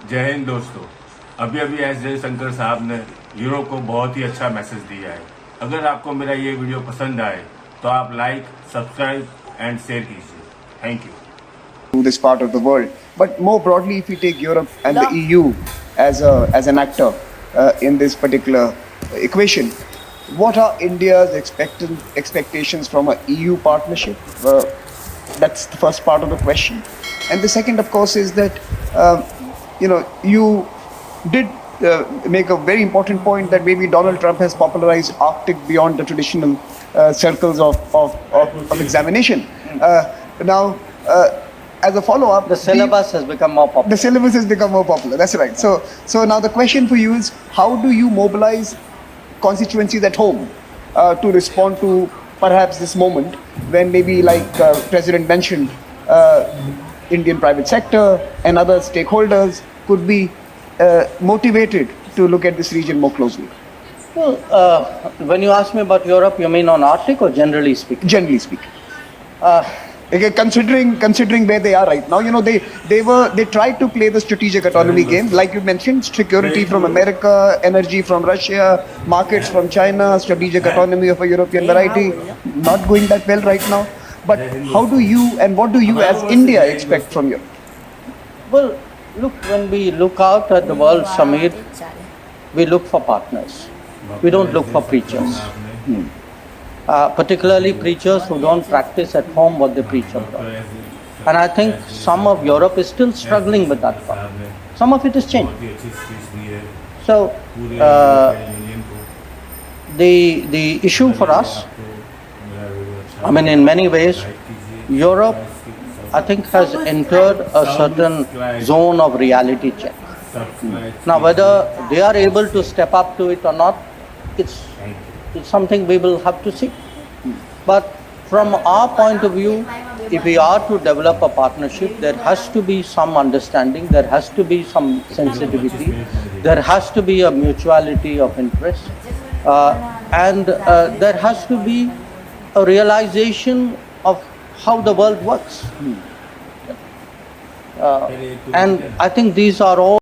जय हिंद दोस्तों। अभी अभी एस जयशंकर साहब ने यूरोप को बहुत ही अच्छा मैसेज दिया है। अगर आपको मेरा ये वीडियो पसंद आए तो आप लाइक, सब्सक्राइब एंड शेयर कीजिए। Thank you. To this part of the world, but more broadly, if we take Europe and the EU as an actor in this particular equation, what are India's expectations from a EU partnership? That's the first part of the question, and the second, of course, is that you did make a very important point that maybe Donald Trump has popularized Arctic beyond the traditional circles of examination. Now. As a follow-up, the syllabus has become more popular. The syllabus has become more popular. That's right. So now the question for you is, how do you mobilize constituencies at home to respond to perhaps this moment when maybe, like President mentioned, Indian private sector and other stakeholders could be motivated to look at this region more closely? Well, when you ask me about Europe, you mean on Arctic or generally speaking? Generally speaking. Again, considering where they are right now, they tried to play the strategic autonomy game, like you mentioned, security from America, energy from Russia, markets from China, strategic autonomy of a European variety, not going that well right now. But how do you and what do you as India expect from Europe? Well, look, when we look out at the World Summit, we look for partners. We don't look for preachers. Particularly preachers who don't practice at home what they preach abroad. And I think some of Europe is still struggling with that part. Some of it has changed. So, the issue for us, I mean, in many ways, Europe, I think, has entered a certain zone of reality check. Now, whether they are able to step up to it or not, it's something we will have to see. But from our point of view, if we are to develop a partnership, there has to be some understanding, there has to be some sensitivity, there has to be a mutuality of interest, and there has to be a realization of how the world works. And I think these are all